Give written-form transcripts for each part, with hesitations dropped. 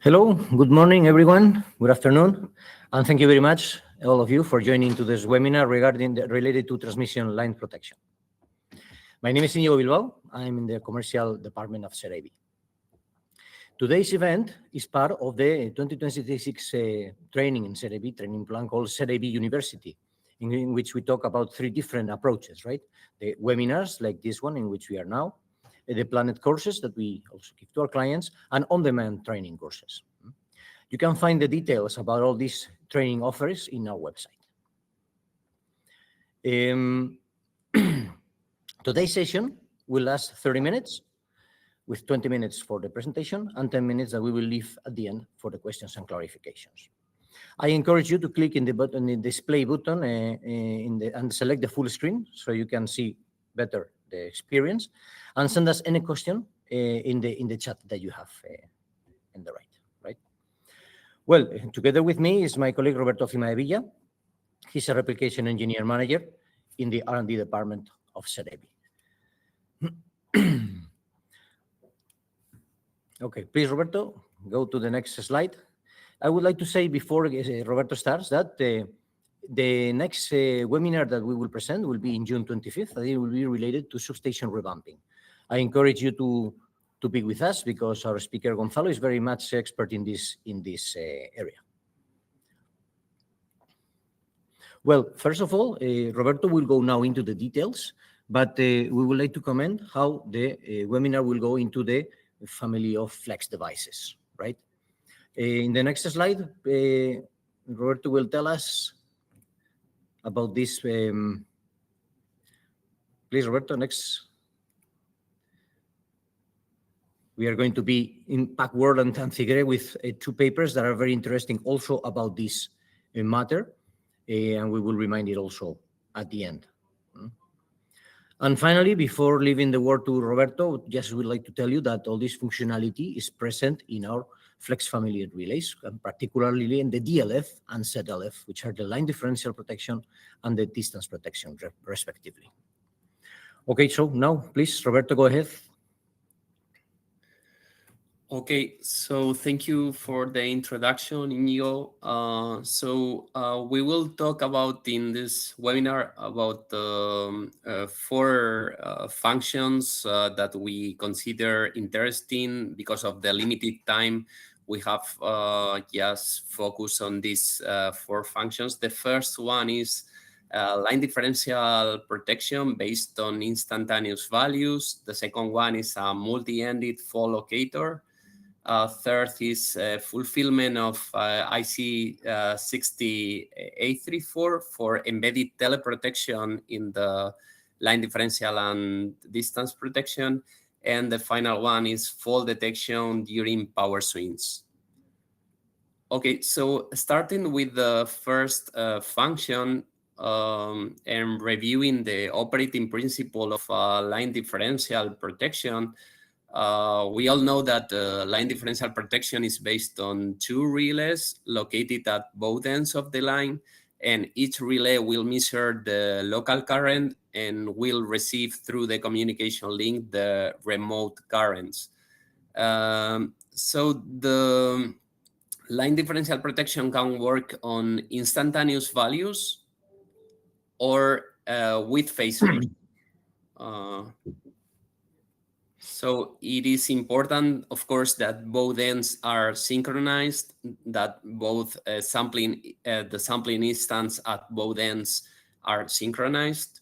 Hello, good morning, everyone. Good afternoon, and thank you very much, all of you, for joining to this webinar related to transmission line protection. My name is Íñigo Bilbao. I'm in the commercial department of CERAB. Today's event is part of the 2026 training in CERAB, training plan called CERAB University, in which we talk about three different approaches, right? The webinars like this one in which we are now, the Planet courses that we also give to our clients, and on-demand training courses. You can find the details about all these training offers in our website. Today's session will last 30 minutes, with 20 minutes for the presentation and 10 minutes that we will leave at the end for the questions and clarifications. I encourage you to click in the button, the display button, and select the full screen so you can see better the experience, and send us any question in the chat that you have in the right. Well, together with me is my colleague Roberto Villa. He's a replication engineer manager in the R&D department of CERAB. Okay, please, Roberto, go to the next slide. I would like to say before Roberto starts that the next webinar that we will present will be in June 25th, and it will be related to substation revamping. I encourage you to be with us because our speaker Gonzalo is very much expert in this area. Well, first of all, Roberto will go now into the details, but we would like to comment how the webinar will go into the family of flex devices, right? In the next slide, Roberto will tell us about this. Please, Roberto, next. We are going to be in Packworld and Tanzigre with two papers that are very interesting also about this matter, and we will remind it also at the end. And finally, before leaving the word to Roberto, just would like to tell you that all this functionality is present in our Flex family relays, and particularly in the DLF and ZLF, which are the line differential protection and the distance protection, respectively. Okay, so now, please, Roberto, go ahead. Okay, so thank you for the introduction, Íñigo. We will talk about in this webinar about the four functions that we consider interesting because of the limited time. We have just focused on these four functions. The first one is line differential protection based on instantaneous values. The second one is a multi-ended fault locator. Third is fulfillment of IC 60834 for embedded teleprotection in the line differential and distance protection. And the final one is fault detection during power swings. Okay, so starting with the first function and reviewing the operating principle of line differential protection, we all know that line differential protection is based on two relays located at both ends of the line, and each relay will measure the local current and will receive through the communication link the remote currents. So the line differential protection can work on instantaneous values or with phasors. So it is important, of course, that both ends are synchronized, that both the sampling instance at both ends are synchronized.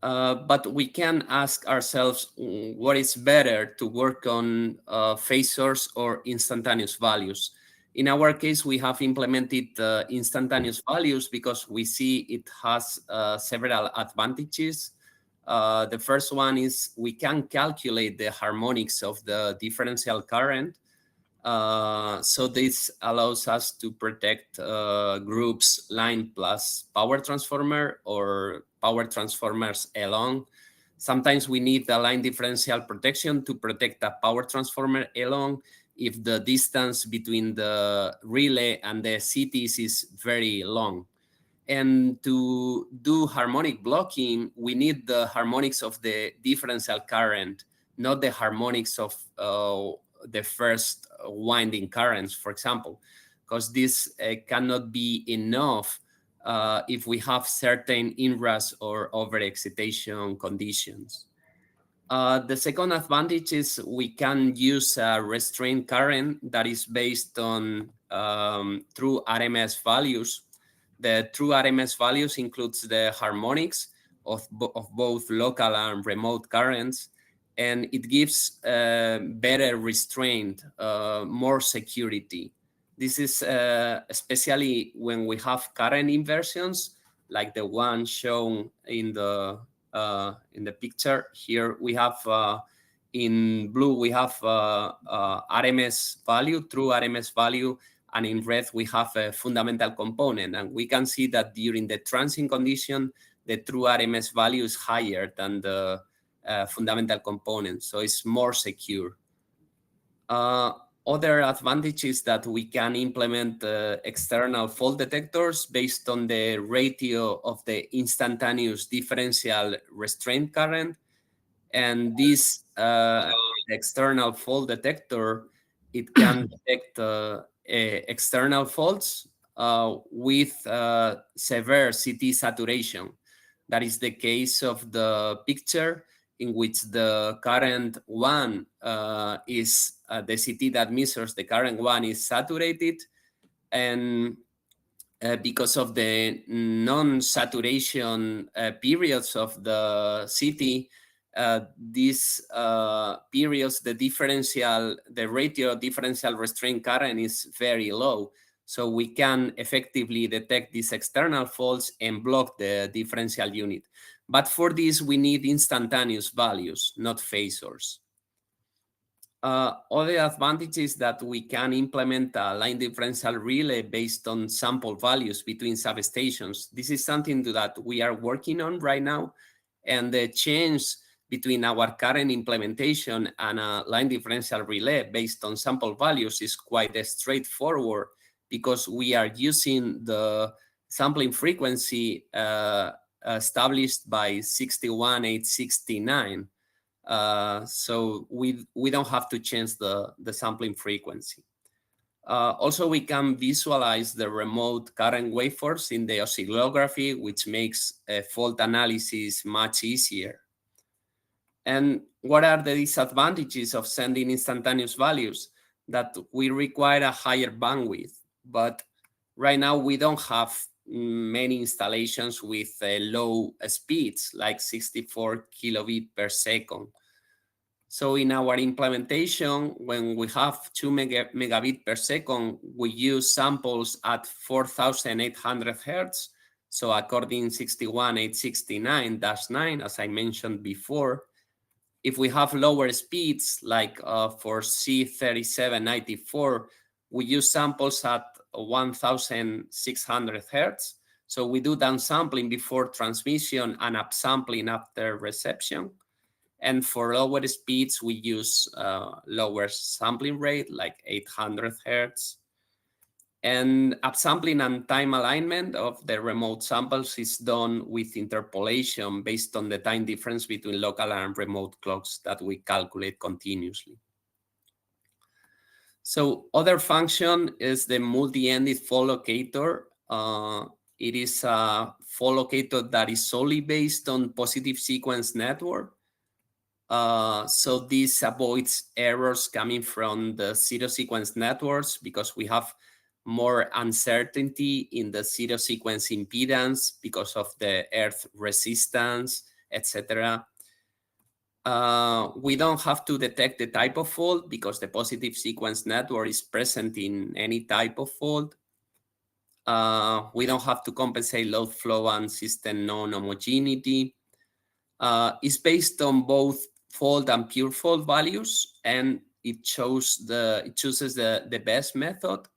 But we can ask ourselves what is better to work on phasors or instantaneous values. In our case, we have implemented instantaneous values because we see it has several advantages. The first one is we can calculate the harmonics of the differential current. So this allows us to protect groups line plus power transformer or power transformers along. Sometimes we need the line differential protection to protect a power transformer along if the distance between the relay and the cities is very long. And to do harmonic blocking, we need the harmonics of the differential current, not the harmonics of the first winding currents, for example, because this cannot be enough if we have certain inrush or overexcitation conditions. The second advantage is we can use a restraint current that is based on true RMS values. The true RMS values includes the harmonics of both local and remote currents, and it gives better restraint, more security. This is especially when we have current inversions, like the one shown in the picture. Here we have in blue we have RMS value, true RMS value, and in red we have a fundamental component. And we can see that during the transient condition, the true RMS value is higher than the fundamental component, so it's more secure. Other advantages that we can implement external fault detectors based on the ratio of the instantaneous differential restraint current. And this external fault detector, it can detect external faults with severe CT saturation. That is the case of the picture in which the current one is the CT that measures the current one is saturated, and because of the non-saturation periods of the CT, these periods, the ratio of differential restraint current is very low. So we can effectively detect these external faults and block the differential unit. But for this, we need instantaneous values, not phasors. Other advantages that we can implement a line differential relay based on sample values between substations. This is something that we are working on right now, and the change between our current implementation and a line differential relay based on sample values is quite straightforward, because we are using the sampling frequency established by 61869. So we don't have to change the sampling frequency. Also, we can visualize the remote current waveforms in the oscillography, which makes fault analysis much easier. And what are the disadvantages of sending instantaneous values? That we require a higher bandwidth, but right now we don't have many installations with low speeds, like 64 kilobit per second. So in our implementation, when we have 2 megabit per second, we use samples at 4,800 hertz. So according 61869-9, as I mentioned before, if we have lower speeds, like for C3794, we use samples at 1,600 hertz. So we do downsampling before transmission and upsampling after reception. And for lower speeds, we use lower sampling rate, like 800 hertz. And upsampling and time alignment of the remote samples is done with interpolation based on the time difference between local and remote clocks that we calculate continuously. So other function is the multi-ended fault locator. It is a fault locator that is solely based on positive sequence network. So this avoids errors coming from the zero sequence networks, because we have more uncertainty in the zero sequence impedance because of the earth resistance, etc. We don't have to detect the type of fault because the positive sequence network is present in any type of fault. We don't have to compensate load flow and system non-homogeneity. It's based on both fault and pure fault values, and it chooses the best method,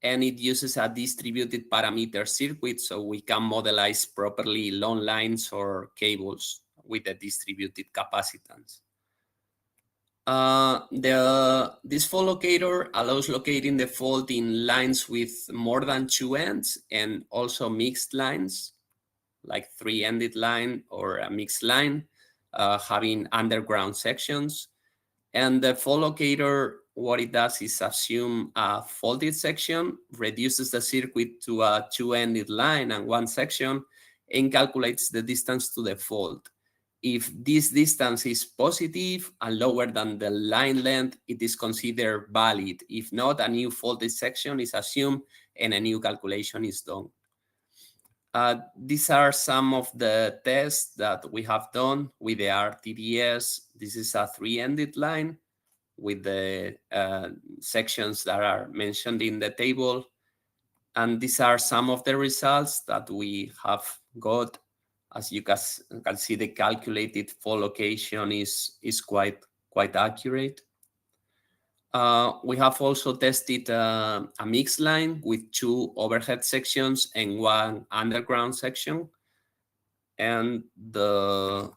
and it uses a distributed parameter circuit, so we can modelize properly long lines or cables with a distributed capacitance. This fault locator allows locating the fault in lines with more than 2 ends, and also mixed lines, like 3-ended line or a mixed line, having underground sections. And the fault locator what it does is assume a faulted section, reduces the circuit to a two-ended line and one section, and calculates the distance to the fault. If this distance is positive and lower than the line length, it is considered valid. If not, a new faulted section is assumed and a new calculation is done. These are some of the tests that we have done with the RTDS. This is a three-ended line with the sections that are mentioned in the table. And these are some of the results that we have got. As you can see, the calculated fault location is quite accurate. We have also tested a mixed line with two overhead sections and one underground section. And the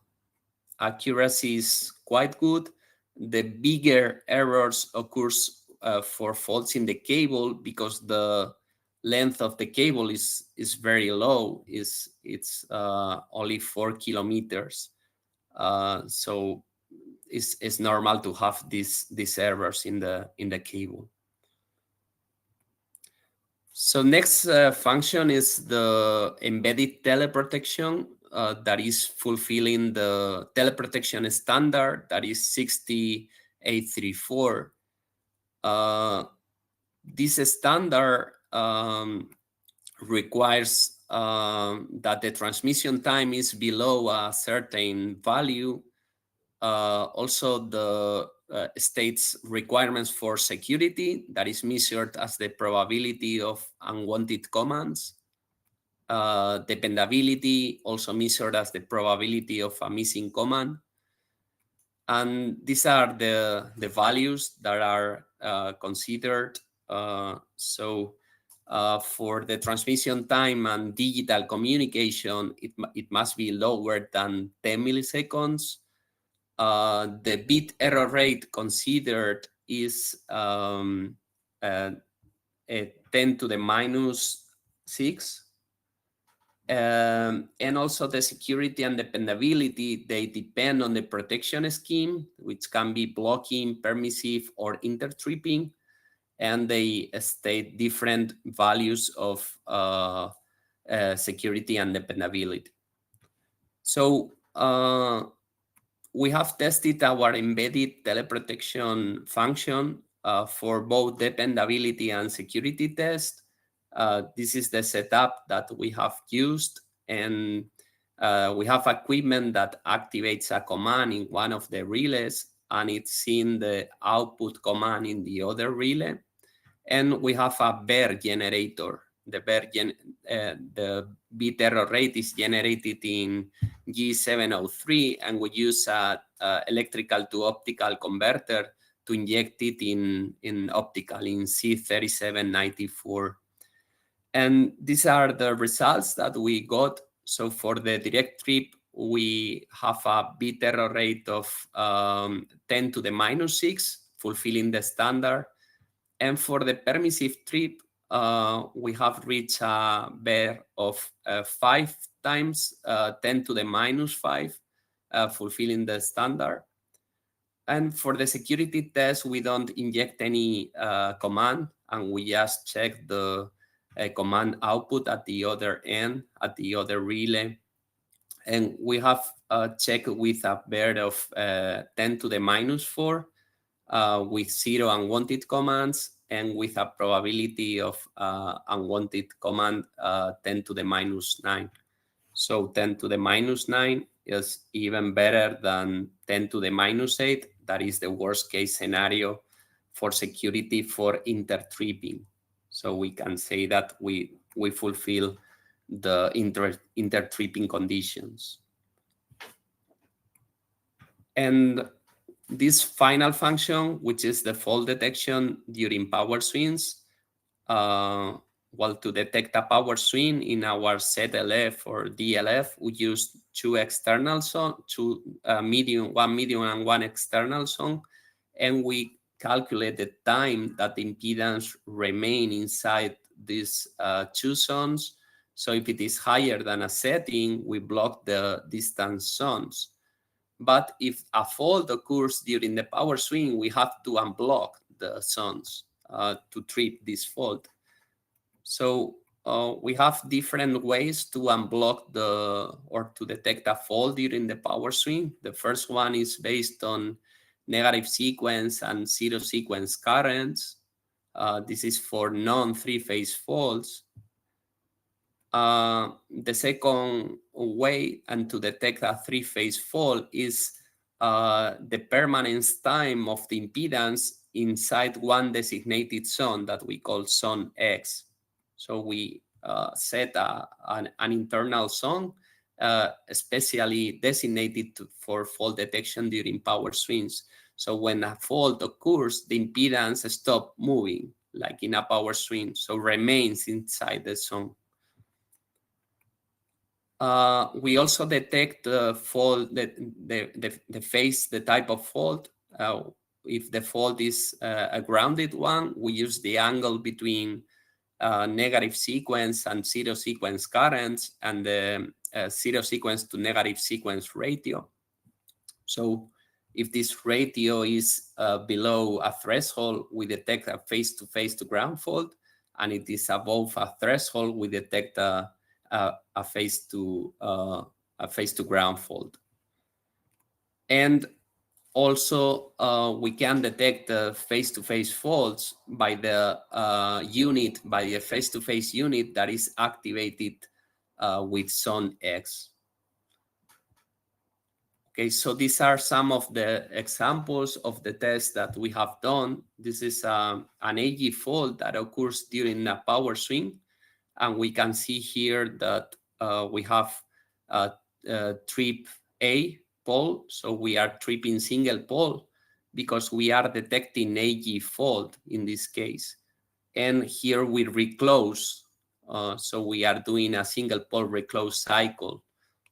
accuracy is quite good. The bigger errors occurs for faults in the cable because the length of the cable is very low. It's only 4 kilometers. So it's normal to have these errors in the cable. So next function is the embedded teleprotection that is fulfilling the teleprotection standard that is 60834. This standard requires that the transmission time is below a certain value. Also, the states requirements for security that is measured as the probability of unwanted commands. Dependability also measured as the probability of a missing command. And these are the values that are considered. So for the transmission time and digital communication, it must be lower than 10 milliseconds. The bit error rate considered is 10 to the minus 6. And also the security and dependability, they depend on the protection scheme, which can be blocking, permissive, or intertripping. And they state different values of security and dependability. So we have tested our embedded teleprotection function for both dependability and security tests. This is the setup that we have used, and we have equipment that activates a command in one of the relays, and it's seeing the output command in the other relay. And we have a BER generator. The bit error rate is generated in G703, and we use a electrical to optical converter to inject it in optical in C3794. And these are the results that we got. So for the direct trip, we have a bit error rate of 10 to the minus 6, fulfilling the standard. And for the permissive trip, we have reached a BER of 5 times 10 to the minus 5, fulfilling the standard. And for the security test, we don't inject any command, and we just check the command output at the other end, at the other relay. And we have checked with a BER of 10 to the minus 4, with 0 unwanted commands, and with a probability of unwanted command 10 to the minus 9. So 10 to the minus 9 is even better than 10 to the minus 8. That is the worst case scenario for security for intertripping. So we can say that we fulfill the intertripping conditions. And this final function, which is the fault detection during power swings, well, to detect a power swing in our ZLF or DLF, we use two external zones, one medium and one external zone, and we calculate the time that the impedance remain inside these two zones. So if it is higher than a setting, we block the distance zones. But if a fault occurs during the power swing, we have to unblock the zones to trip this fault. So we have different ways to unblock or to detect a fault during the power swing. The first one is based on negative sequence and zero sequence currents. This is for non-three-phase faults. The second way and to detect a three-phase fault is the permanence time of the impedance inside one designated zone that we call zone X. So we set an internal zone especially designated for fault detection during power swings. So when a fault occurs, the impedance stops moving, like in a power swing, so remains inside the zone. We also detect the fault, the phase, the type of fault. If the fault is a grounded one, we use the angle between negative sequence and zero sequence currents and the zero sequence to negative sequence ratio. So if this ratio is below a threshold, we detect a face-to-face to ground fault, and it is above a threshold, we detect a face to ground fault. And also, we can detect the face-to-face faults by the face-to-face unit that is activated with zone X. Okay, so these are some of the examples of the tests that we have done. This is an AG fault that occurs during a power swing. And we can see here that we have trip A pole. So we are tripping single pole because we are detecting AG fault in this case. And here we reclose. So we are doing a single pole reclose cycle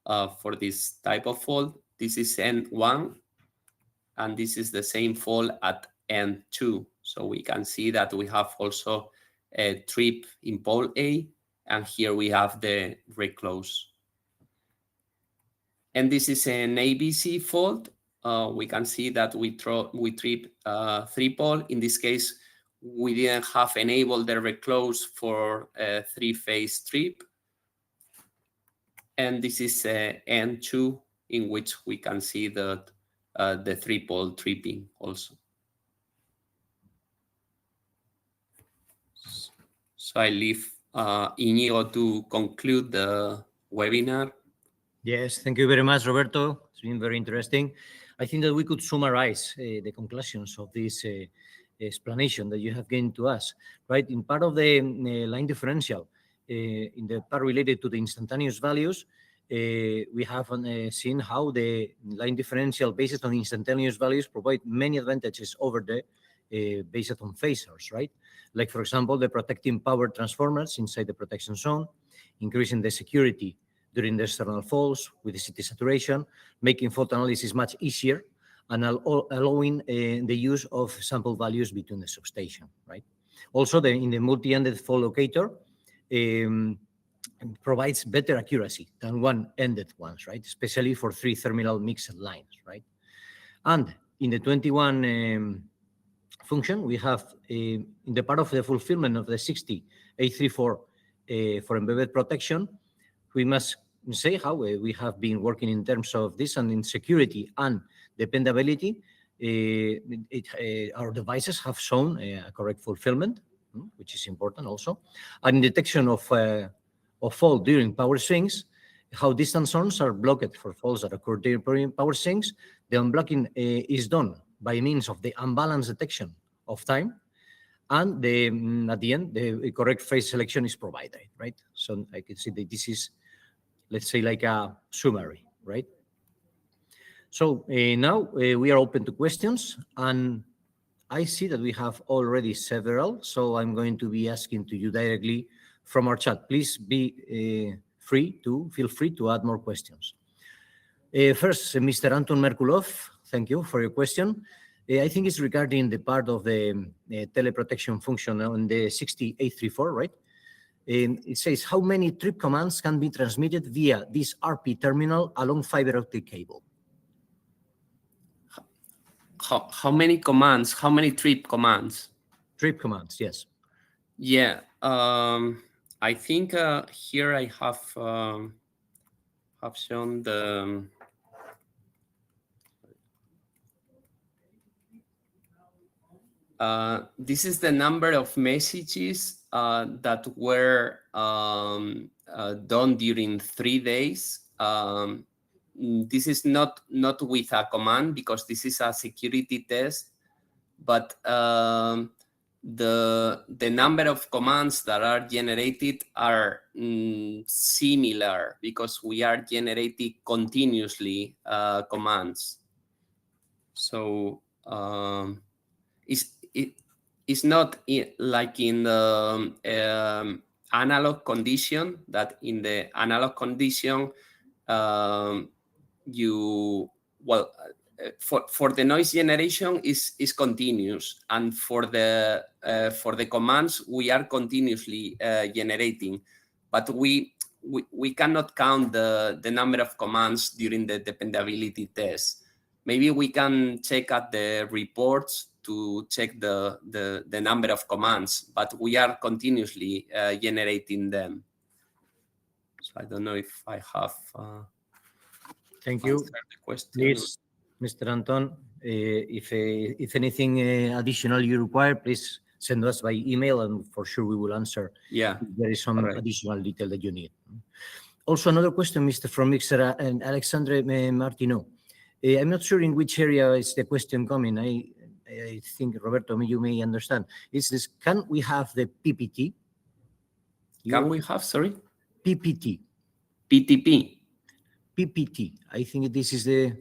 for this type of fault. This is N1, and this is the same fault at N2. So we can see that we have also a trip in pole A, and here we have the reclose. And this is an ABC fault. We can see that we trip three pole. In this case, we didn't have enabled the reclose for a three-phase trip. And this is N2, in which we can see that the three-pole tripping also. So I leave Íñigo to conclude the webinar. Yes, thank you very much, Roberto. It's been very interesting. I think that we could summarize the conclusions of this explanation that you have given to us, right? In part of the line differential, in the part related to the instantaneous values, we have seen how the line differential based on instantaneous values provide many advantages over the based on phasors, right? Like, for example, the protecting power transformers inside the protection zone, increasing the security during the external faults with the city saturation, making fault analysis much easier, and allowing the use of sample values between the substation, right? Also, in the multi-ended fault locator, provides better accuracy than one-ended ones, right? Especially for three terminal mixed lines, right? And in the 21 function, we have in the part of the fulfillment of the 60834 for embedded protection, we must say how we have been working in terms of this and in security and dependability. Our devices have shown a correct fulfillment, which is important also. And in detection of fault during power swings, how distant zones are blocked for faults that occur during power swings. The unblocking is done by means of the unbalanced detection of time, and at the end, the correct phase selection is provided, right? So I can see that this is, let's say, like a summary, right? So now we are open to questions, and I see that we have already several, so I'm going to be asking to you directly from our chat. Please feel free to add more questions. First, Mr. Anton Merkulov, thank you for your question. I think it's regarding the part of the teleprotection function on the 60834, right? It says, how many trip commands can be transmitted via this RP terminal along fiber optic cable? how many commands? How many trip commands? Trip commands, yes. Yeah, I think here I have shown the. This is the number of messages that were done during 3 days. This is not with a command because this is a security test, but the number of commands that are generated are similar because we are generating continuously commands. So it's not like in the analog condition, that in the analog condition you for the noise generation is continuous, and for the commands we are continuously generating, but we cannot count the number of commands during the dependability test. Maybe we can check at the reports to check the number of commands, but we are continuously generating them. So I don't know if I have Thank you. the question. Please, Mr. Anton, if anything additional you require, please send us by email, and for sure we will answer. Yeah, if there is some correct. additional detail that you need. Also, another question, from Mr. and Alexandre Martineau. I'm not sure in which area is the question coming. I think, Roberto, you may understand. Is this, can we have the PPT? Can we have, sorry? PPT. PTP. PPT. I think this is the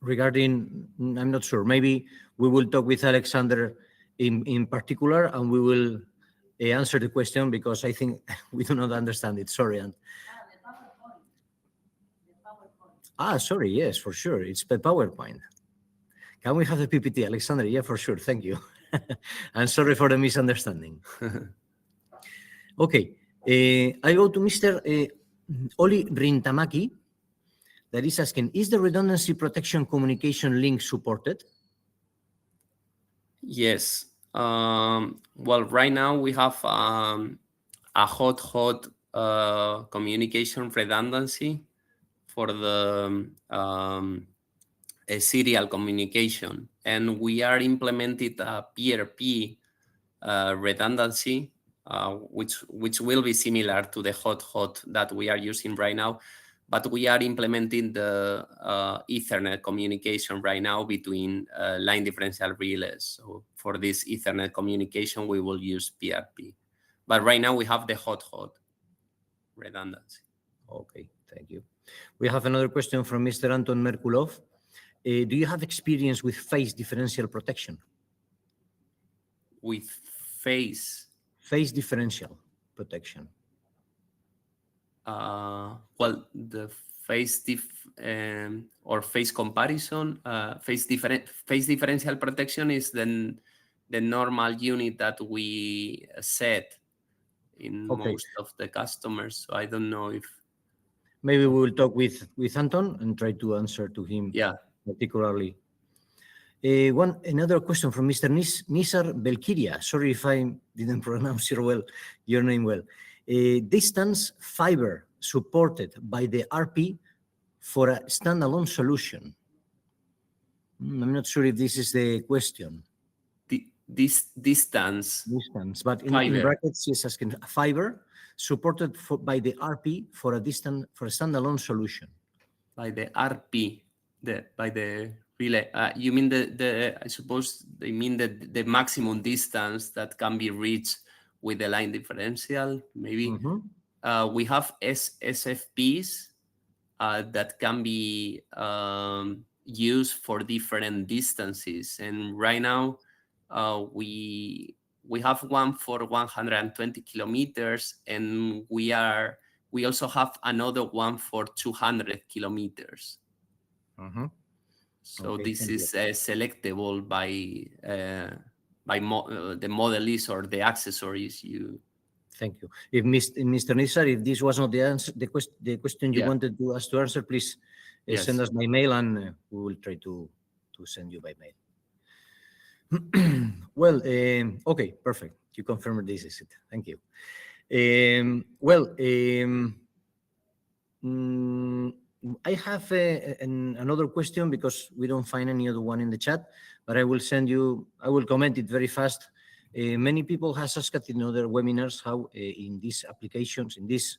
regarding, I'm not sure. Maybe we will talk with Alexander in particular, and we will answer the question, because I think we do not understand it. Sorry. Sorry. Yes, for sure. It's the PowerPoint. Can we have the PPT, Alexander? Yeah, for sure. Thank you. I'm sorry for the misunderstanding. Okay. I go to Mr. Oli Rintamaki, that is asking, is the redundancy protection communication link supported? Yes. Well, right now we have a hot communication redundancy for the a serial communication, and we are implemented a PRP redundancy, which will be similar to the hot that we are using right now, but we are implementing the Ethernet communication right now between line differential relays. So for this Ethernet communication, we will use PRP. But right now we have the hot redundancy. Okay, thank you. We have another question from Mr. Anton Merkulov. Do you have experience with phase differential protection? With phase differential protection. Well, the phase or phase comparison, phase differential protection is then the normal unit that we set in most of the customers. So I don't know if maybe we will talk with Anton and try to answer to him. Yeah. Particularly. Another question from Mr. Nisar Belkiria. Sorry if I didn't pronounce your name well. Distance fiber supported by the RP for a standalone solution. I'm not sure if this is the question. This distance, but in brackets, she's asking fiber supported by the RP for a standalone solution. By the RP, by the relay. You mean I suppose they mean the maximum distance that can be reached with the line differential. Maybe we have SFPs that can be used for different distances, and right now we have one for 120 kilometers, and we also have another one for 200 kilometers. So this is selectable by the modelists or the accessories you. Thank you. If Mr. Nisar, if this was not the answer, the question you wanted us to answer, please Yes. send us by mail, and we will try to send you by mail. Well, okay, perfect. You confirmed this is it. Thank you. I have another question because we don't find any other one in the chat, but I will comment it very fast. Many people has asked in other webinars how in these applications, in these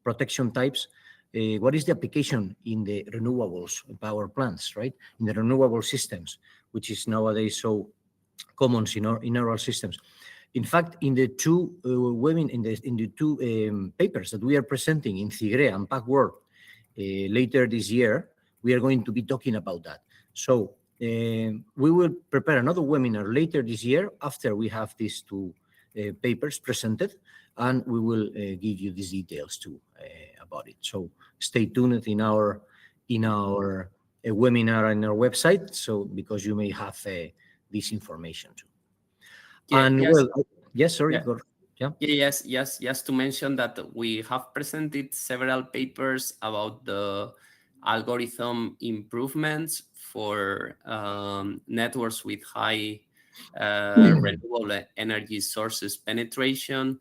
protection types, what is the application in the renewables power plants, right? In the renewable systems, which is nowadays so common in our systems. In fact, in the two papers that we are presenting in CIGRE and PACWorld later this year, we are going to be talking about that. So we will prepare another webinar later this year after we have these two papers presented, and we will give you these details too about it. So stay tuned in our webinar on our website, so because you may have this information too. Yeah, and yes. well, yes, sorry. Yeah. Yes. To mention that we have presented several papers about the algorithm improvements for networks with high renewable energy sources penetration.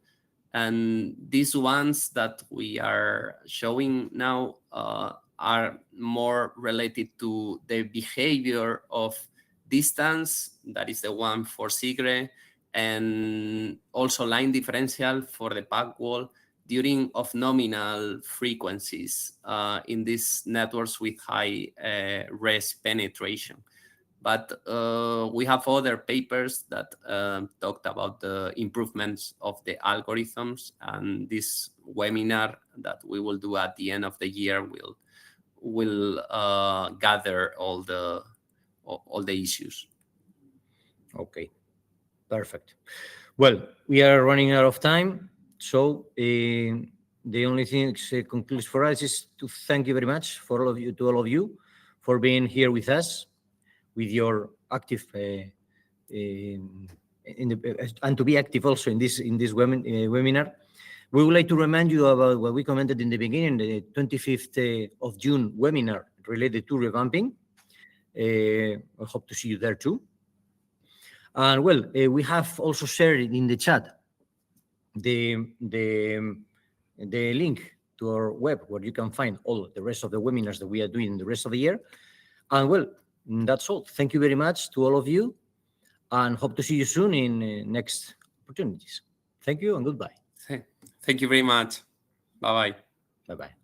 And these ones that we are showing now are more related to the behavior of distance. That is the one for SIGRE, and also line differential for the pack wall during of nominal frequencies in these networks with high res penetration. But we have other papers that talked about the improvements of the algorithms, and this webinar that we will do at the end of the year will gather all the issues. Okay, perfect. Well, we are running out of time, so the only thing that concludes for us is to thank you very much to all of you, for being here with us, with your active and to be active also in this webinar. We would like to remind you about what we commented in the beginning, the 25th of June webinar related to revamping. I hope to see you there too. And well, we have also shared in the chat the link to our web where you can find all the rest of the webinars that we are doing the rest of the year. And well, that's all. Thank you very much to all of you, and hope to see you soon in next opportunities. Thank you and goodbye. Thank you very much. Bye-bye. Bye-bye.